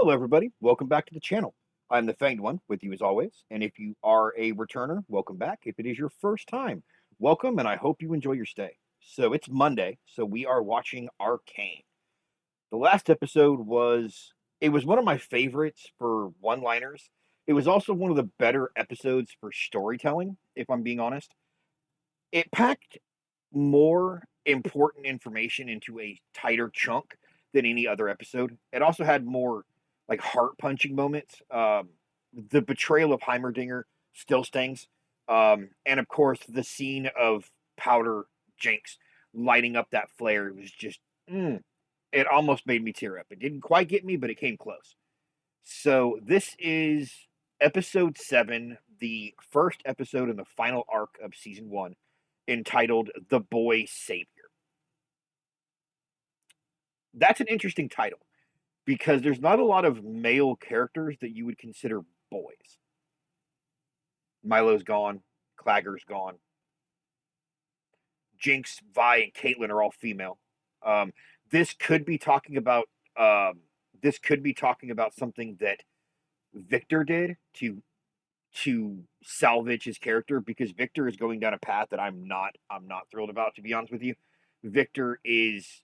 Hello, everybody. Welcome back to the channel. I'm the Fanged One with you as always. And if you are a returner, welcome back. If it is your first time, welcome, and I hope you enjoy your stay. So it's Monday, so we are watching Arcane. The last episode was one of my favorites for one-liners. It was also one of the better episodes for storytelling, if I'm being honest. It packed more important information into a tighter chunk than any other episode. It also had more like heart punching moments. The betrayal of Heimerdinger still stings. And of course, the scene of Powder Jinx lighting up that flare was just, it almost made me tear up. It didn't quite get me, but it came close. So this is episode 7, the first episode in the final arc of season 1, entitled The Boy Savior. That's an interesting title because there's not a lot of male characters that you would consider boys. Milo's gone, Clagger's gone. Jinx, Vi, and Caitlyn are all female. This could be talking about something that Victor did to salvage his character, because Victor is going down a path that I'm not thrilled about, to be honest with you. Victor is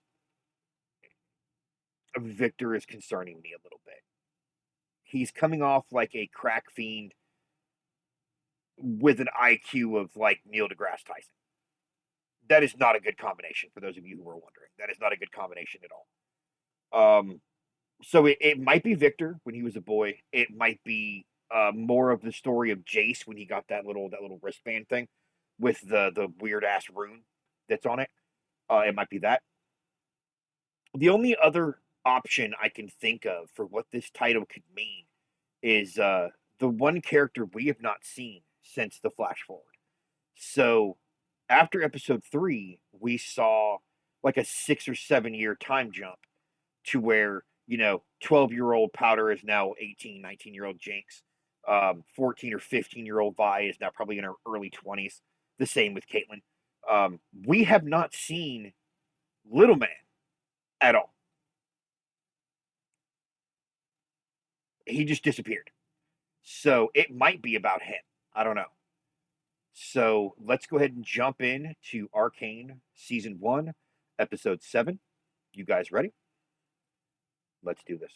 concerning me a little bit. He's coming off like a crack fiend with an IQ of like Neil deGrasse Tyson. That is not a good combination, for those of you who are wondering. That is not a good combination at all. So it might be Victor when he was a boy. It might be more of the story of Jace when he got that little wristband thing with the weird ass rune that's on it. It might be that. The only other option I can think of for what this title could mean is the one character we have not seen since the flash forward. So after episode 3, we saw like a 6 or 7 year time jump to where, 12-year-old Powder is now 18, 19-year-old Jinx. 14 or 15-year-old Vi is now probably in her early 20s. The same with Caitlyn. We have not seen Little Man at all. He just disappeared. So it might be about him. I don't know. So let's go ahead and jump in to Arcane Season 1, Episode 7. You guys ready? Let's do this.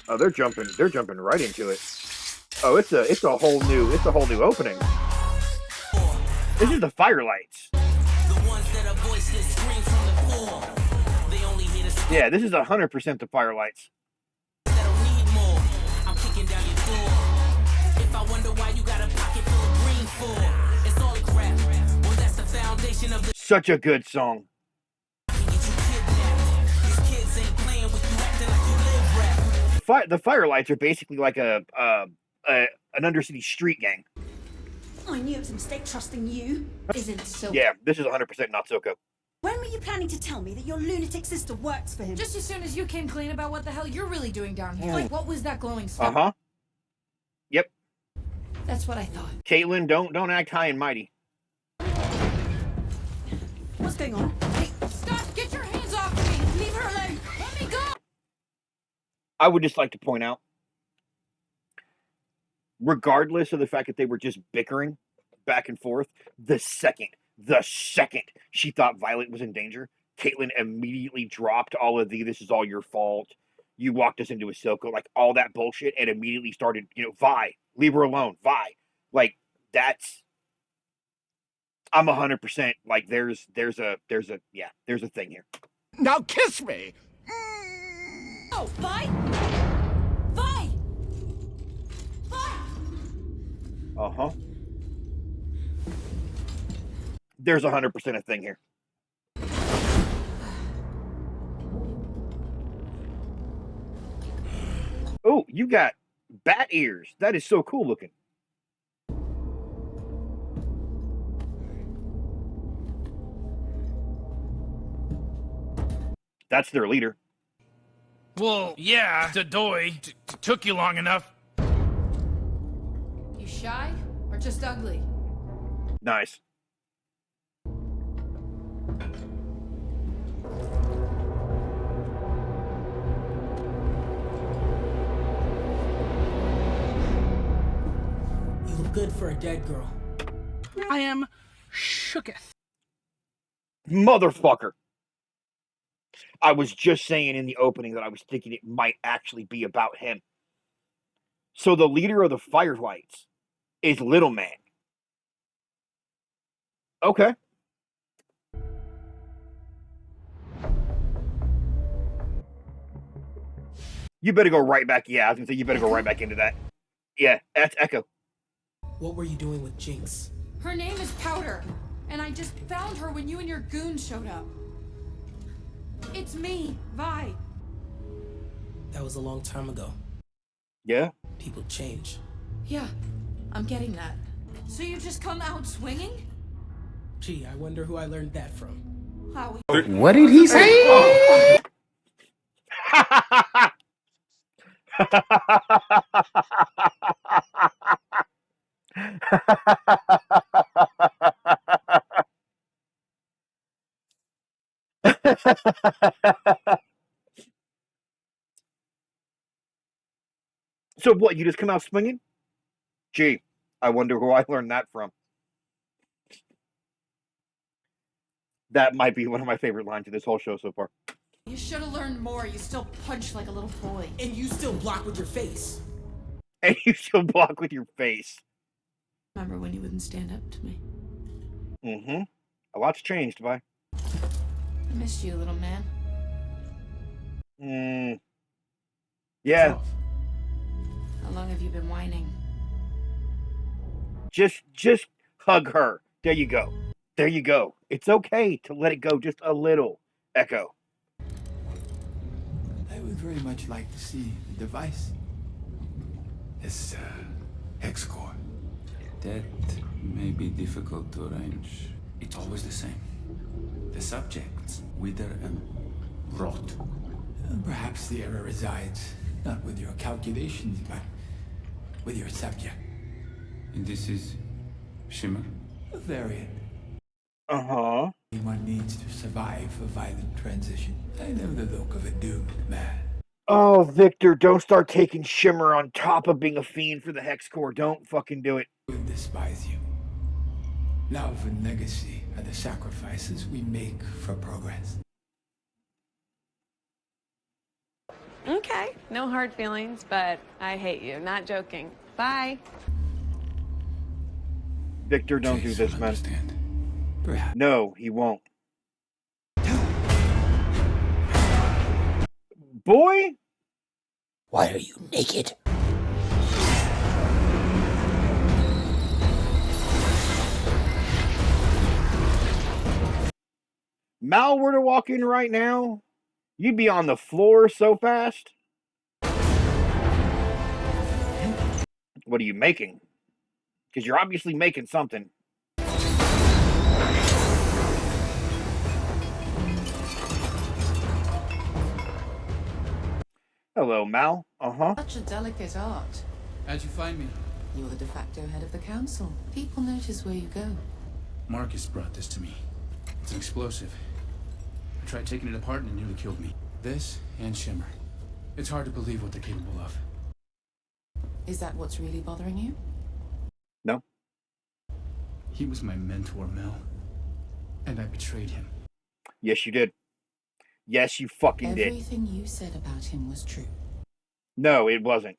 Oh, they're jumping right into it. Oh, it's a whole new opening. This is the Firelights. Yeah, this is 100% the Firelights. Such a good song. The Firelights are basically like an undercity street gang. I knew it was a mistake trusting you. Isn't so. Yeah, this is 100% not Soko. When were you planning to tell me that your lunatic sister works for him? Just as soon as you came clean about what the hell you're really doing down here. Like, what was that glowing stuff? Uh-huh. Yep. That's what I thought. Caitlyn, don't act high and mighty. What's going on? Hey, stop! Get your hands off me! Leave her alone! Let me go! I would just like to point out, regardless of the fact that they were just bickering back and forth, the second she thought Violet was in danger, Caitlyn immediately dropped all of this is all your fault, you walked us into a Soko, like all that bullshit, and immediately started, Vi, leave her alone, Vi. Like, that's, I'm 100%, like, there's a thing here. Now kiss me! Oh, Vi? Vi! Vi! Uh-huh. There's 100% a thing here. Oh, you got bat ears. That is so cool looking. That's their leader. Well, yeah, Dadoy took you long enough. shy or just ugly? Nice. You look good for a dead girl. I am shooketh. Motherfucker. I was just saying in the opening that I was thinking it might actually be about him. So the leader of the Firelights is Little Man. Okay. You better go right back. Yeah, I was gonna say you better go right back into that. Yeah, that's Echo. What were you doing with Jinx? Her name is Powder, and I just found her when you and your goons showed up. It's me, Vi. That was a long time ago. Yeah. People change. Yeah, I'm getting that. So you just come out swinging? Gee, I wonder who I learned that from. How? What did he say? So what, you just come out swinging? Gee, I wonder who I learned that from. That might be one of my favorite lines of this whole show so far. You should have learned more. You still punch like a little boy. And you still block with your face. And you still block with your face. Remember when you wouldn't stand up to me? Mm-hmm. A lot's changed, Vi. I missed you, little man. Yeah. How long have you been whining? Just hug her. There you go. There you go. It's okay to let it go just a little, Echo. I would very much like to see the device. This, hex core. That may be difficult to arrange. It's always the same. The subjects wither and rot. Perhaps the error resides not with your calculations, but with your subject. And this is Shimmer? A variant. Uh-huh. One needs to survive a violent transition. I know the look of a doomed man. Oh, Victor, don't start taking Shimmer on top of being a fiend for the Hex Core. Don't fucking do it. Who will despise you? Love and legacy are the sacrifices we make for progress. Okay, no hard feelings, but I hate you. Not joking. Bye. Victor, don't do Chase this, will man. understand. Perhaps. No, he won't. Boy? Why are you naked? Mal were to walk in right now, you'd be on the floor so fast. What are you making? Because you're obviously making something. Hello, Mal. Uh-huh. Such a delicate art. How'd you find me? You're the de facto head of the council. People notice where you go. Marcus brought this to me. It's an explosive. I tried taking it apart and it nearly killed me. This and Shimmer. It's hard to believe what they're capable of. Is that what's really bothering you? No. He was my mentor, Mel. And I betrayed him. Yes, you did. Yes, you fucking did. Everything you said about him was true. No, it wasn't.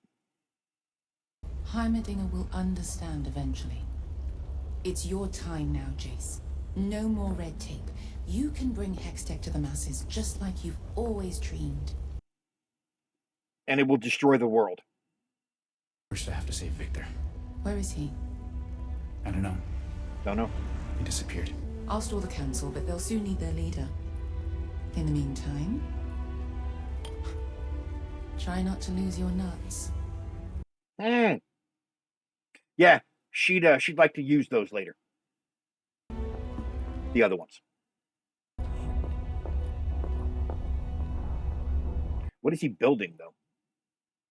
Heimerdinger will understand eventually. It's your time now, Jace. No more red tape. You can bring Hextech to the masses just like you've always dreamed. And it will destroy the world. First, I have to save Victor. Where is he? I don't know. Don't know. He disappeared. I'll stall the council, but they'll soon need their leader. In the meantime, try not to lose your nuts. Yeah, she'd like to use those later. The other ones. What is he building, though?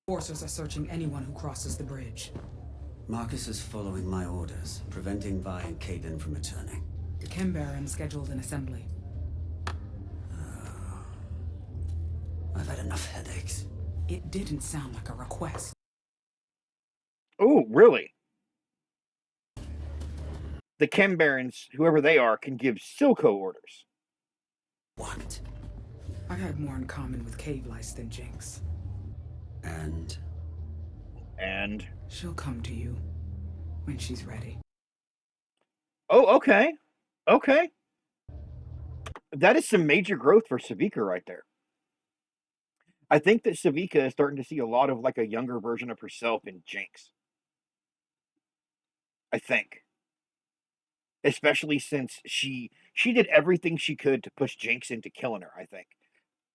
Forces are searching anyone who crosses the bridge. Marcus is following my orders, preventing Vi and Caitlin from returning. The Chem Baron scheduled an assembly. I've had enough headaches. It didn't sound like a request. Oh, really? The Chem Barons, whoever they are, can give Silco orders. What? I have more in common with Cave Lice than Jinx. And? And? She'll come to you when she's ready. Oh, okay. Okay. That is some major growth for Savika right there. I think that Savika is starting to see a lot of like a younger version of herself in Jinx. I think. Especially since she did everything she could to push Jinx into killing her, I think.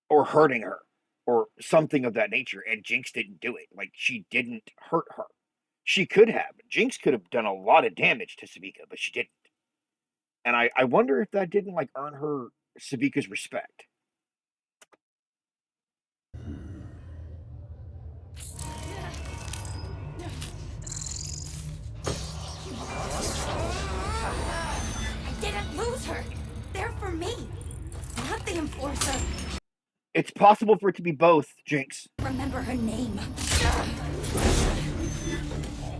Or hurting her. Or something of that nature. And Jinx didn't do it. Like, she didn't hurt her. She could have. Jinx could have done a lot of damage to Savika, but she didn't. And I wonder if that didn't, like, earn her Savika's respect. I didn't lose her. They're for me, not the Enforcer. It's possible for it to be both, Jinx. Remember her name.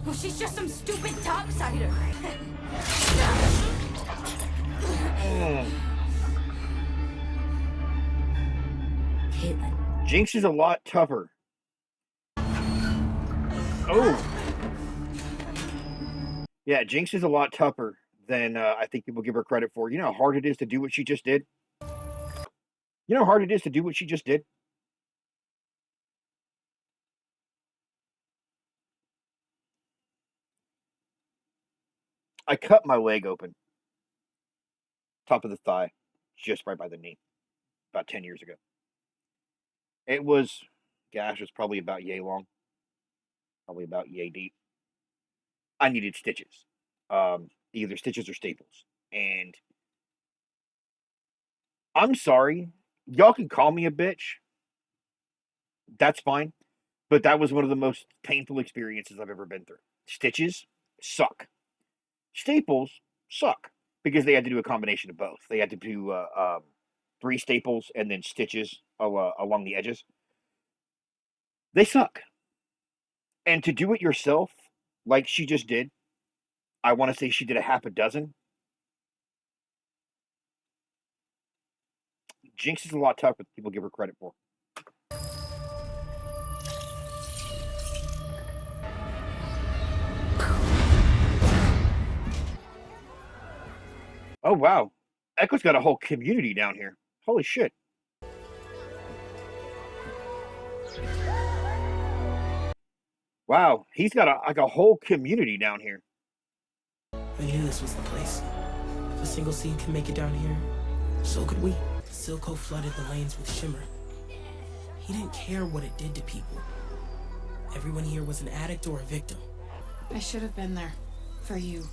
Well, she's just some stupid topsider. Caitlin. Jinx is a lot tougher. Oh. Yeah, Jinx is a lot tougher than I think people give her credit for. You know how hard it is to do what she just did? You know how hard it is to do what she just did? I cut my leg open. Top of the thigh. Just right by the knee. About 10 years ago. It was, gash was probably about yay long. Probably about yay deep. I needed stitches. Either stitches or staples. And I'm sorry. Y'all can call me a bitch. That's fine. But that was one of the most painful experiences I've ever been through. Stitches suck. Staples suck. Because they had to do a combination of both. They had to do 3 staples and then stitches along the edges. They suck. And to do it yourself, like she just did, I want to say she did a half a dozen. Jinx is a lot tougher than people give her credit for. Oh, wow. Echo's got a whole community down here. Holy shit. Wow, he's got a whole community down here. I knew this was the place. If a single seed can make it down here, so could we. Silco flooded the lanes with Shimmer. He didn't care what it did to people. Everyone here was an addict or a victim. I should have been there. For you.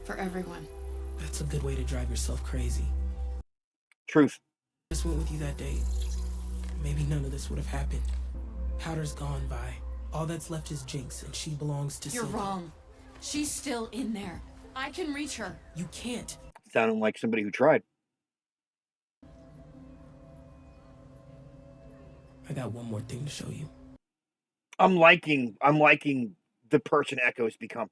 For everyone. That's a good way to drive yourself crazy. Truth. I just went with you that day. Maybe none of this would have happened. Powder's gone by. All that's left is Jinx, and she belongs to You're Silco. wrong. She's still in there. I can reach her. You can't. Sounding like somebody who tried. I got one more thing to show you. I'm liking the person Echo's become.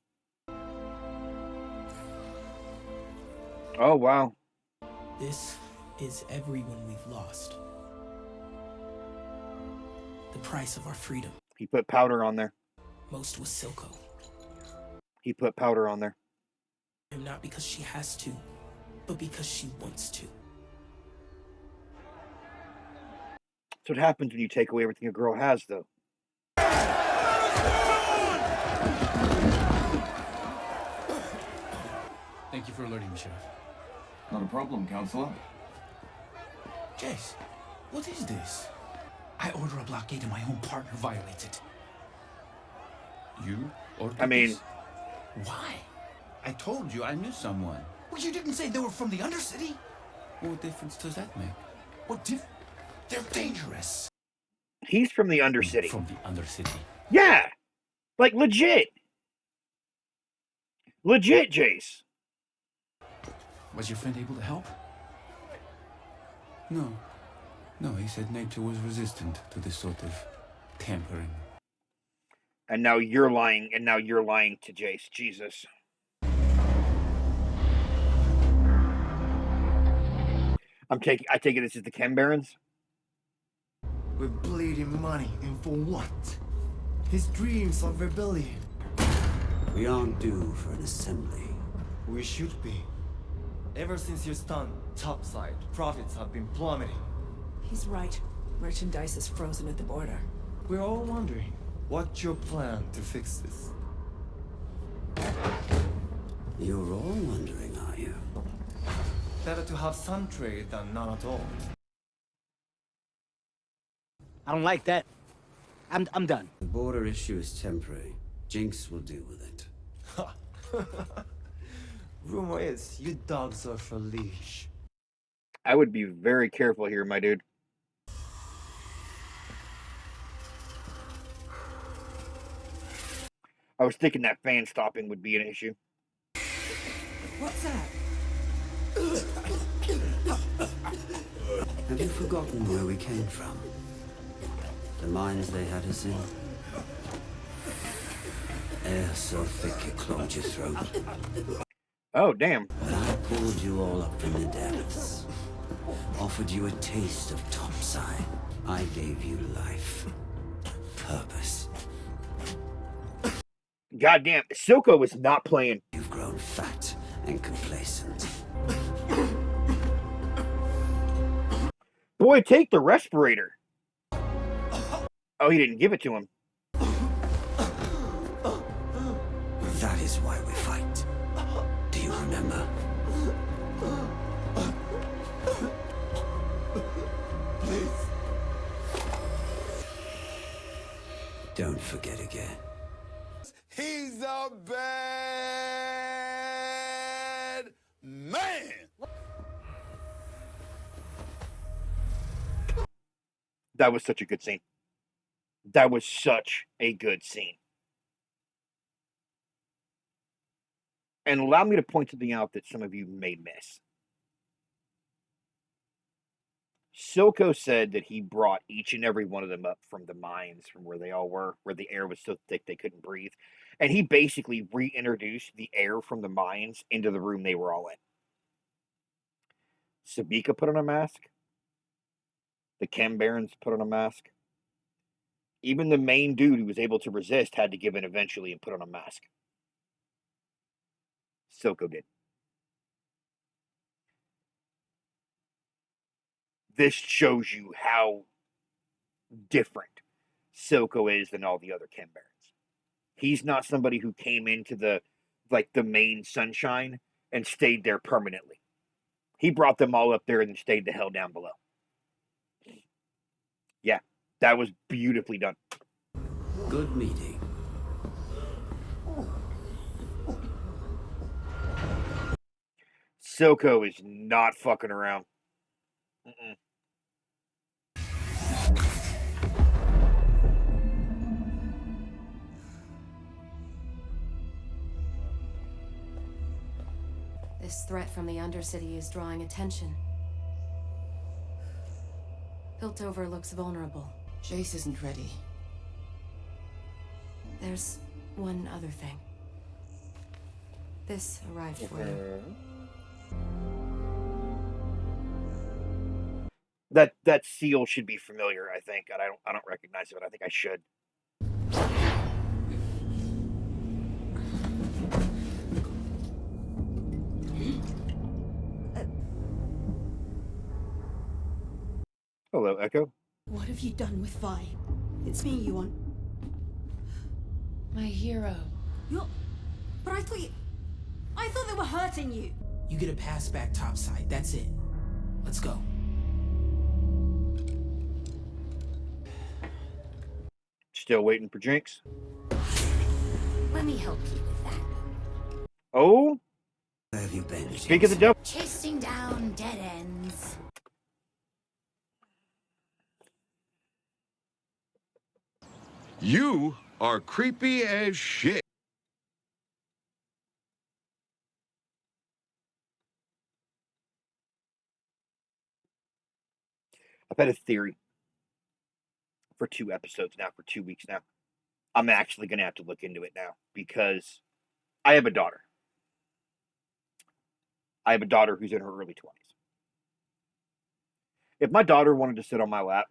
Oh, wow. This is everyone we've lost. The price of our freedom. He put powder on there. Most was Silco. He put powder on there. And not because she has to, but because she wants to. That's what happens when you take away everything a girl has, though. Thank you for alerting me, Sheriff. Not a problem, Counselor. Jace, what is this? I order a blockade and my own partner violates it. You ordered I mean... this? Why? I told you I knew someone. Well, you didn't say they were from the undercity. What difference does that make? What They're dangerous. He's from the undercity. From the undercity. Yeah! Like, legit! Legit, Jace. Was your friend able to help? No. No, he said nature was resistant to this sort of tampering. And now you're lying, to Jace. Jesus. I take it this is the Chem Barons? We're bleeding money, and for what? His dreams of rebellion. We aren't due for an assembly. We should be. Ever since your stunt topside, profits have been plummeting. He's right. Merchandise is frozen at the border. We're all wondering, what's your plan to fix this? You're all wondering, are you? Better to have some trade than none at all. I don't like that. I'm done. The border issue is temporary. Jinx will deal with it. Rumor is, you dogs are for leash. I would be very careful here, my dude. I was thinking that fan stopping would be an issue. What's that? Have you forgotten where we came from? The mines they had us in? Air so thick it clogged your throat. Oh, damn. But I pulled you all up from the depths. Offered you a taste of topside. I gave you life. Purpose. Goddamn, Silco was not playing. You've grown fat and complacent. Boy, take the respirator. Oh, he didn't give it to him. That is why we fight. Do you remember? Please. Don't forget again. He's a bad man. That was such a good scene. That was such a good scene. And allow me to point something out that some of you may miss. Silco said that he brought each and every one of them up from the mines, from where they all were, where the air was so thick they couldn't breathe. And he basically reintroduced the air from the mines into the room they were all in. Sabika put on a mask. The Chem Barons put on a mask. Even the main dude who was able to resist had to give in eventually and put on a mask. Silco did. This shows you how different Silco is than all the other Chem Barons. He's not somebody who came into the main sunshine and stayed there permanently. He brought them all up there and then stayed the hell down below. Yeah, that was beautifully done. Good meeting. Silco is not fucking around. Mm-mm. This threat from the undercity is drawing attention. Piltover looks vulnerable. Jace isn't ready. There's one other thing. This arrived for you. That seal should be familiar, I think. And I don't recognize it, but I think I should. Hello, Echo. What have you done with Vi? It's me you want. My hero. But I thought they were hurting you. You get a pass back topside. That's it. Let's go. Still waiting for Jinx. Let me help you with that. Oh? Where have you been? Speak of the devil. Chasing down dead ends. You are creepy as shit. I've had a theory for 2 episodes now, for 2 weeks now. I'm actually going to have to look into it now because I have a daughter. I have a daughter who's in her early 20s. If my daughter wanted to sit on my lap,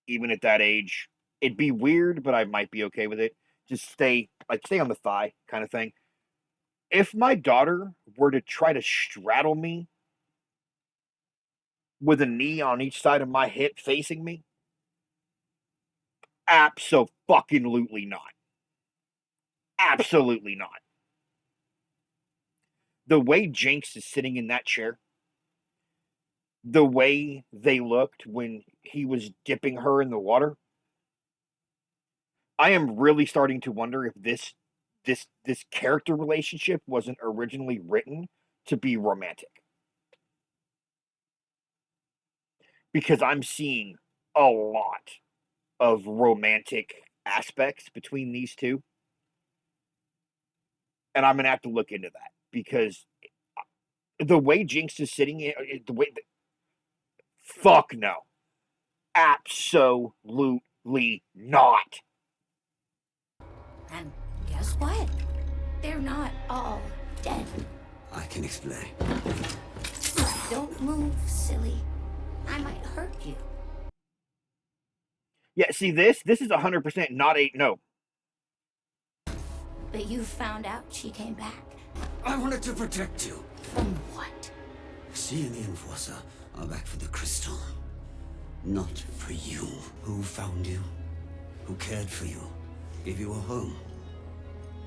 even at that age, it'd be weird, but I might be okay with it. Just stay on the thigh kind of thing. If my daughter were to try to straddle me with a knee on each side of my hip facing me, abso-fucking-lutely not. Absolutely not. The way Jinx is sitting in that chair, the way they looked when he was dipping her in the water, I am really starting to wonder if this character relationship wasn't originally written to be romantic. Because I'm seeing a lot of romantic aspects between these two. And I'm going to have to look into that because the way Jinx is sitting, the way fuck no. Absolutely not. And guess what? They're not all dead. I can explain. Don't move, silly. I might hurt you. Yeah, see this is 100% not a no. But you found out she came back. I wanted to protect you. From what? She and the Enforcer are back for the crystal. Not for you. Who found you? Who cared for you? Gave you a home?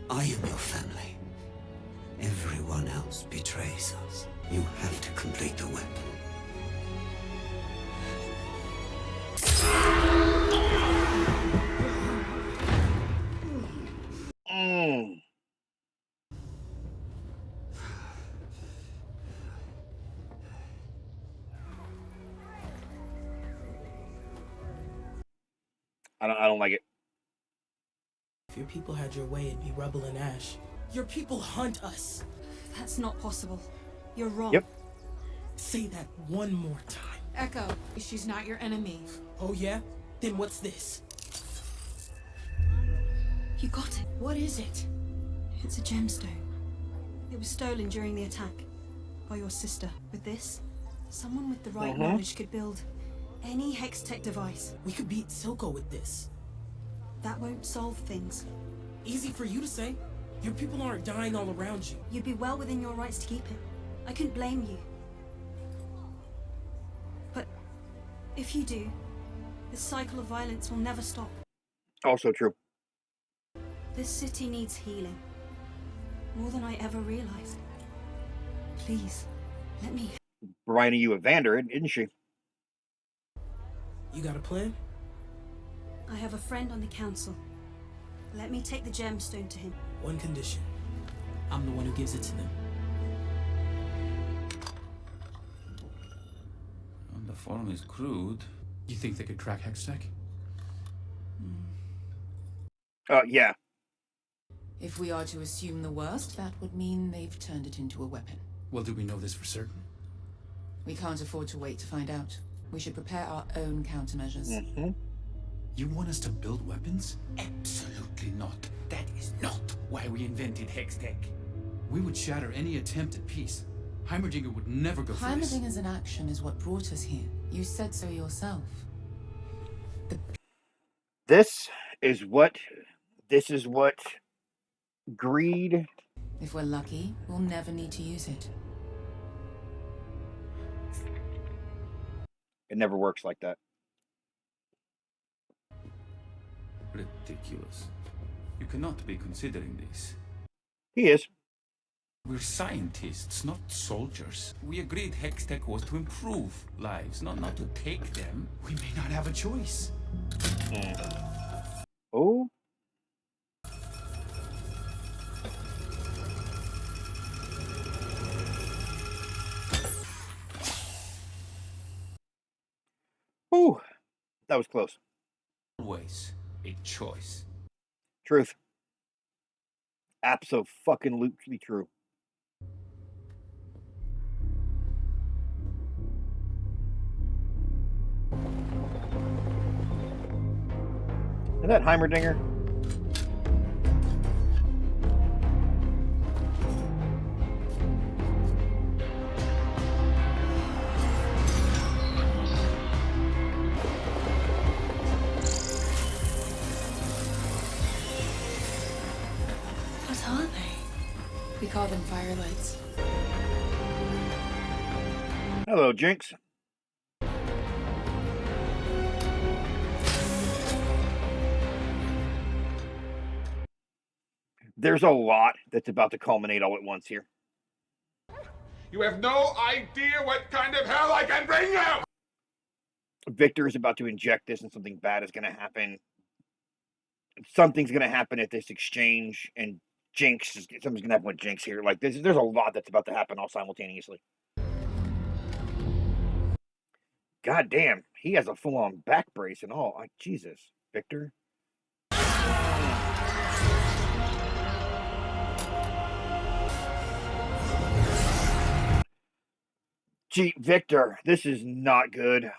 I am your family. Everyone else betrays us. You have to complete the weapon. I don't like it. If your people had your way, it'd be rubble and ash. Your people hunt us. That's not possible. You're wrong. Yep. Say that one more time. Echo, she's not your enemy. Oh yeah? Then what's this? You got it. What is it? It's a gemstone. It was stolen during the attack by your sister. With this, someone with the right knowledge could build any Hextech device. We could beat Silco with this. That won't solve things. Easy for you to say. Your people aren't dying all around you. You'd be well within your rights to keep it. I couldn't blame you. But if you do, this cycle of violence will never stop. Also true. This city needs healing. More than I ever realized. Please, let me. Reminding you of Vander, isn't she? You got a plan? I have a friend on the council. Let me take the gemstone to him. One condition. I'm the one who gives it to them. Well, the form is crude. You think they could crack Hextech? Yeah. If we are to assume the worst, that would mean they've turned it into a weapon. Well, do we know this for certain? We can't afford to wait to find out. We should prepare our own countermeasures. You want us to build weapons? Absolutely not. That is not why we invented Hextech. We would shatter any attempt at peace. Heimerdinger would never go for this. Heimerdinger's inaction is what brought us here. You said so yourself. This is what greed. If we're lucky, we'll never need to use it. It never works like that. Ridiculous. You cannot be considering this. He is. We're scientists, not soldiers. We agreed Hextech was to improve lives, not to take them. We may not have a choice. Oh? Ooh, that was close. Always a choice. Truth. Abso-fucking-lutely true. that Heimerdinger? What are they? We call them firelights. Hello, Jinx. There's a lot that's about to culminate all at once here. You have no idea what kind of hell I can bring you! Victor is about to inject this and something bad is going to happen. Something's going to happen at this exchange, and Jinx, something's going to happen with Jinx here. Like, there's a lot that's about to happen all simultaneously. God damn, he has a full-on back brace and all. Like, Jesus, Victor. Gee, Victor, this is not good.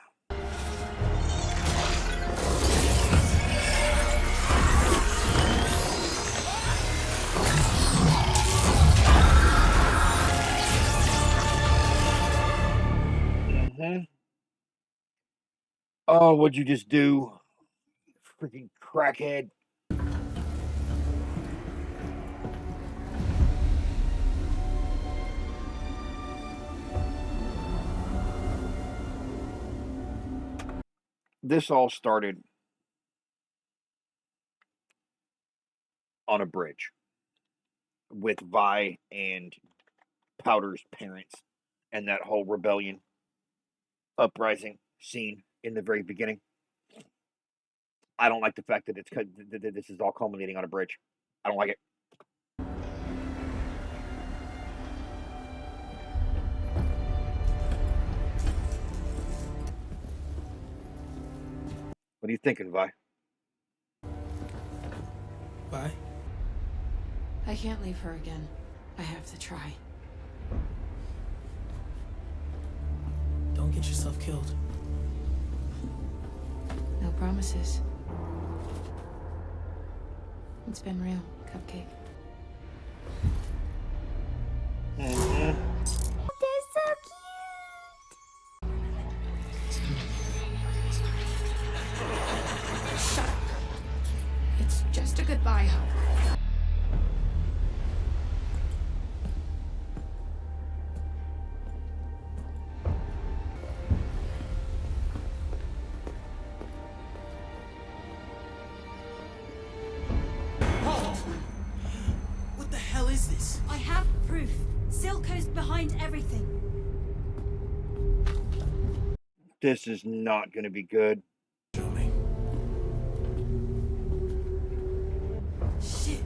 Oh, what'd you just do? Freaking crackhead. This all started on a bridge with Vi and Powder's parents and that whole rebellion uprising scene in the very beginning. I don't like the fact that this is all culminating on a bridge. I don't like it. What are you thinking, Vi? Vi? I can't leave her again. I have to try. Don't get yourself killed. No promises. It's been real, Cupcake. Mm-hmm. They're so cute. Shut up. It's just a goodbye hug. What the hell is this? I have proof. Silco's behind everything. This is not going to be good. Show me. Shit.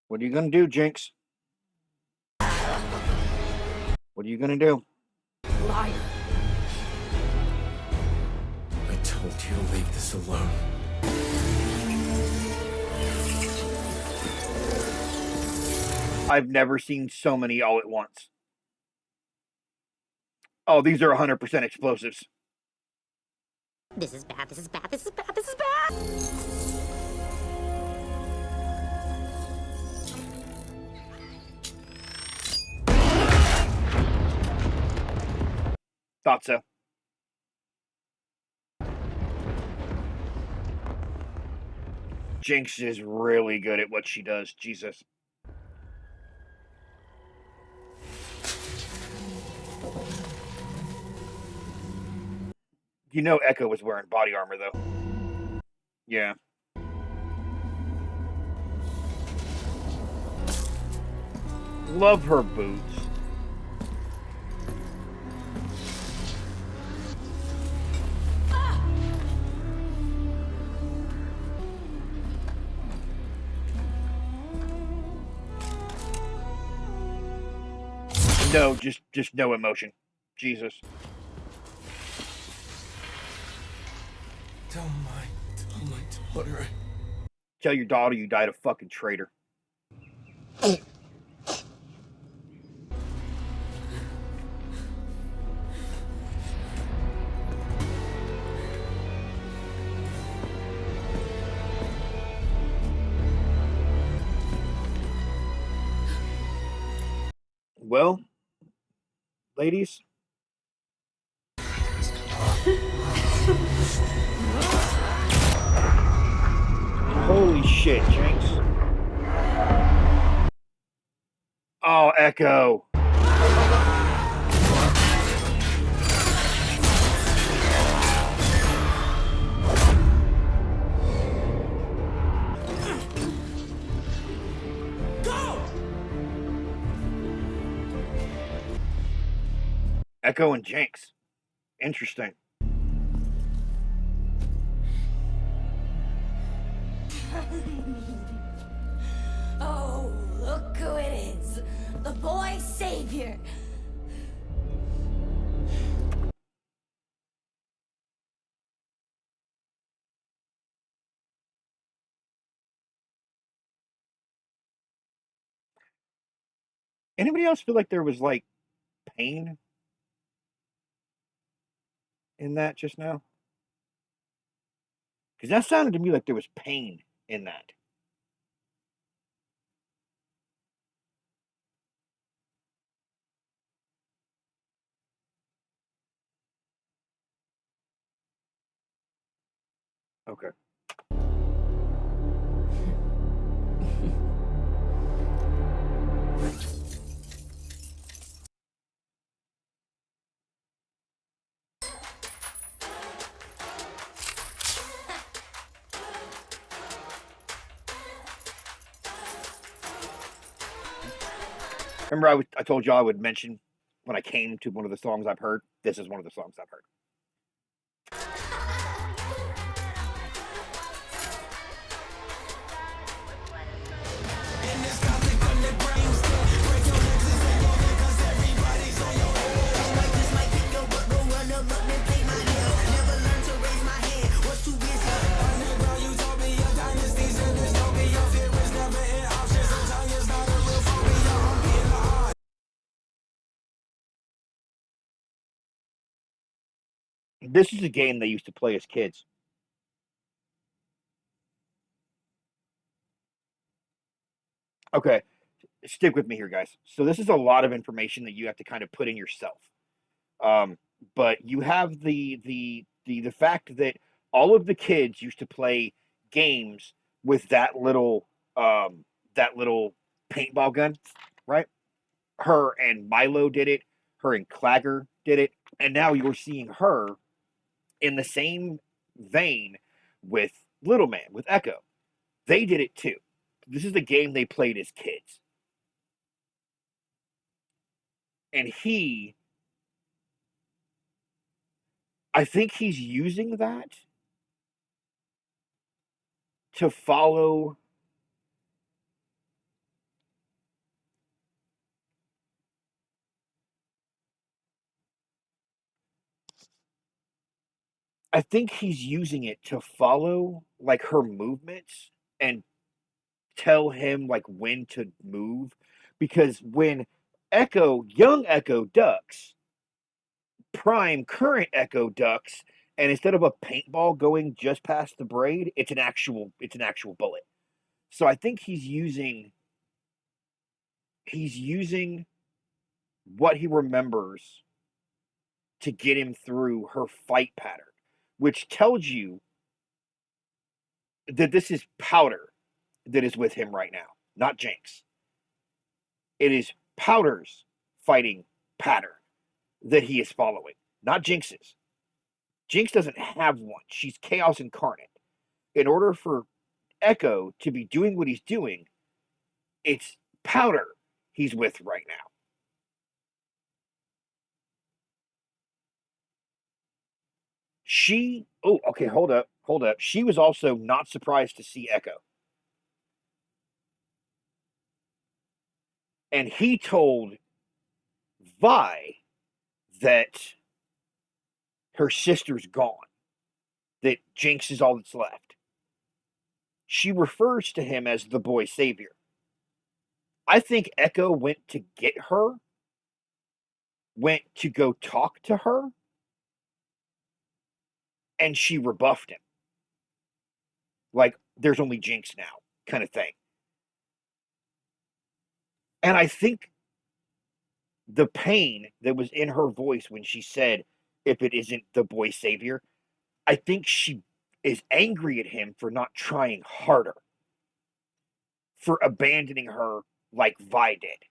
What are you going to do, Jinx? What are you going to do? Liar. I told you to leave this alone. I've never seen so many all at once. Oh, these are 100% explosives. This is bad, this is bad, this is bad, this is bad! Thought so. Jinx is really good at what she does. Jesus. You know Echo was wearing body armor, though. Yeah. Love her boots. No, just no emotion. Jesus. Tell my daughter. Tell your daughter you died a fucking traitor. Well, ladies. Holy shit, Jinx. Oh, Echo. Echo and Jinx. Interesting. Oh, look who it is. The boy savior. Anybody else feel like there was like pain in that just now? Because that sounded to me like there was pain in that. Okay. Remember, I told you I would mention when I came to one of the songs I've heard. This is one of the songs I've heard. This is a game they used to play as kids. Okay, stick with me here, guys. So this is a lot of information that you have to kind of put in yourself. But you have the fact that all of the kids used to play games with that little paintball gun, right? Her and Milo did it. Her and Clagger did it, and now you're seeing her in the same vein with Little Man, with Echo. They did it too. This is the game they played as kids. And I think he's using that to follow I think he's using it to follow like her movements and tell him like when to move, because when young Echo ducks, prime current Echo ducks, and instead of a paintball going just past the braid, it's an actual bullet. So I think he's using what he remembers to get him through her fight pattern, which tells you that this is Powder that is with him right now, not Jinx. It is Powder's fighting pattern that he is following, not Jinx's. Jinx doesn't have one. She's Chaos incarnate. In order for Echo to be doing what he's doing, it's Powder he's with right now. Okay, hold up. She was also not surprised to see Echo. And he told Vi that her sister's gone. that Jinx is all that's left. She refers to him as the boy savior. I think Echo went to get her, went to go talk to her, and she rebuffed him. Like, there's only Jinx now, kind of thing. And I think the pain that was in her voice when she said, if it isn't the boy savior, I think she is angry at him for not trying harder, for abandoning her like Vi did.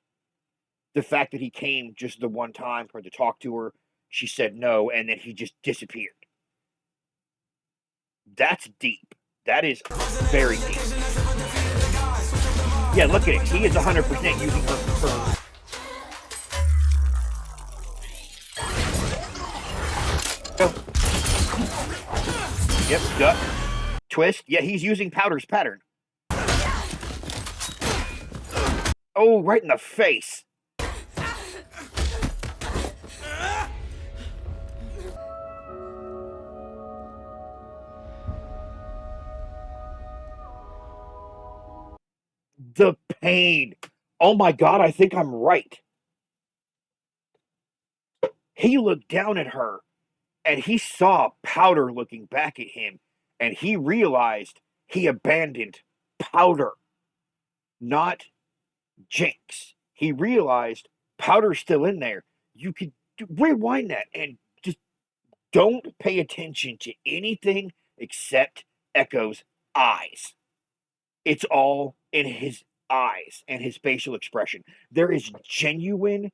The fact that he came just the one time for her to talk to her, she said no, and then he just disappeared. That's deep. That is very deep. Yeah, look at it. He is 100% using her for... Yep, duck. Twist. Yeah, he's using Powder's pattern. Oh, right in the face. The pain. Oh my God, I think I'm right. He looked down at her and he saw Powder looking back at him, and he realized he abandoned Powder, not Jinx. He realized Powder's still in there. You could rewind that and just don't pay attention to anything except Echo's eyes. It's all in his eyes and his facial expression. There is genuine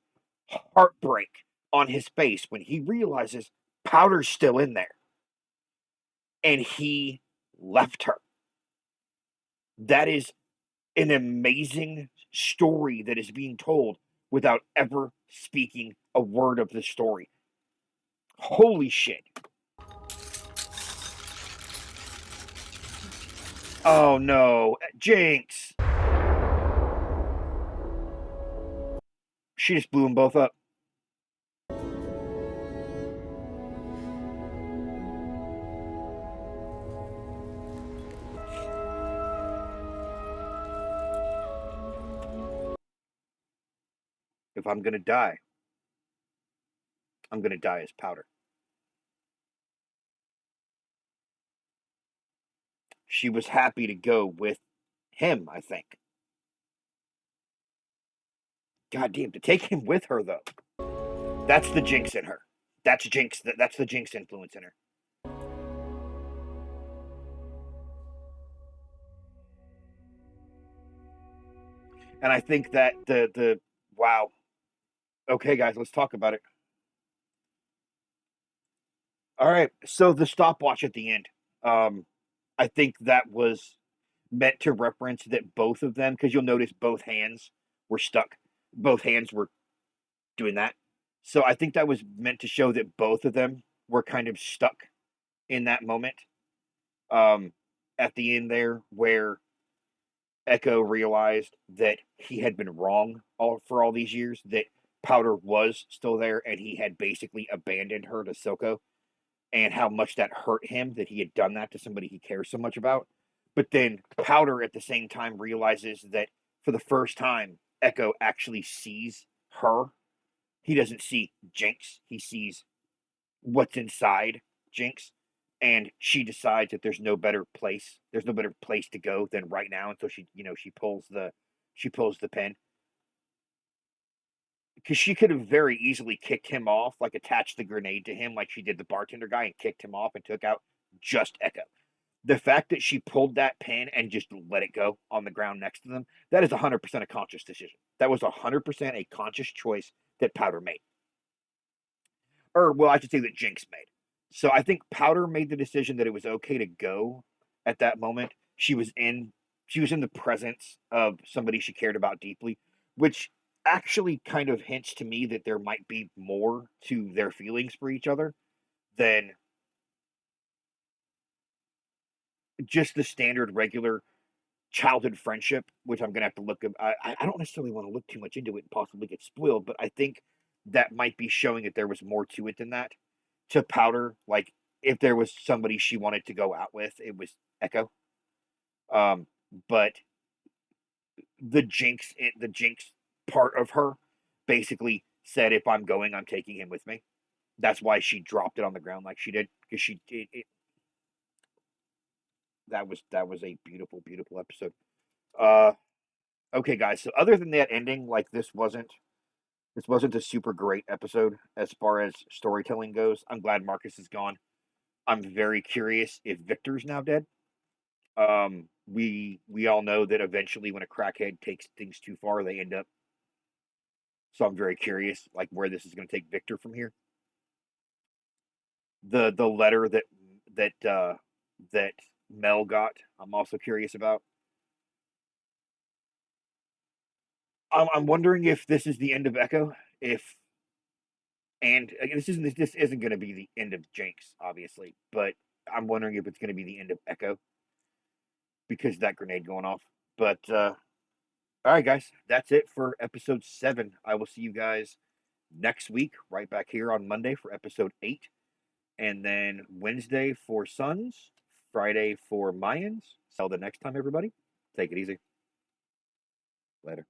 heartbreak on his face when he realizes Powder's still in there. And he left her. That is an amazing story that is being told without ever speaking a word of the story. Holy shit. Oh no, Jinx. She just blew them both up. If I'm gonna die, I'm gonna die as Powder. She was happy to go with him, I think. God damn, to take him with her though. That's the Jinx in her. That's Jinx. That's the Jinx influence in her. And I think that the wow. Okay, guys, let's talk about it. All right, so the stopwatch at the end. I think that was meant to reference that both of them, because you'll notice both hands were stuck. Both hands were doing that. So I think that was meant to show that both of them were kind of stuck in that moment. At the end there, where Echo realized that he had been wrong for all these years, that Powder was still there, and he had basically abandoned her to Silco, and how much that hurt him that he had done that to somebody he cares so much about. But then Powder at the same time realizes that for the first time, Echo actually sees her. He doesn't see Jinx. He sees what's inside Jinx. And she decides that there's no better place to go than right now. And so she pulls the pin. Because she could have very easily kicked him off, like attached the grenade to him like she did the bartender guy, and kicked him off and took out just Echo. The fact that she pulled that pin and just let it go on the ground next to them, that is 100% a conscious decision. That was 100% a conscious choice that Powder made. Or, well, I should say that Jinx made. So I think Powder made the decision that it was okay to go at that moment. She was in the presence of somebody she cared about deeply, which actually kind of hints to me that there might be more to their feelings for each other than just the standard regular childhood friendship, which I'm gonna have to look up. I don't necessarily want to look too much into it and possibly get spoiled, but I think that might be showing that there was more to it than that. To Powder, like if there was somebody she wanted to go out with, it was Echo. But the Jinx part of her basically said, if I'm going, I'm taking him with me. That's why she dropped it on the ground like she did, because that was a beautiful, beautiful episode. Okay, guys. So other than that ending, like this wasn't a super great episode as far as storytelling goes. I'm glad Marcus is gone. I'm very curious if Victor's now dead. We all know that eventually when a crackhead takes things too far, they end up. So I'm very curious, like where this is going to take Victor from here. The letter that Mel got, I'm also curious about. I'm wondering if this is the end of Echo, and this isn't going to be the end of Jinx, obviously, but I'm wondering if it's going to be the end of Echo because of that grenade going off. But all right, guys, that's it for episode 7. I will see you guys next week, right back here on Monday for episode 8, and then Wednesday for Suns, Friday for Mayans. Till the next time, everybody, take it easy. Later.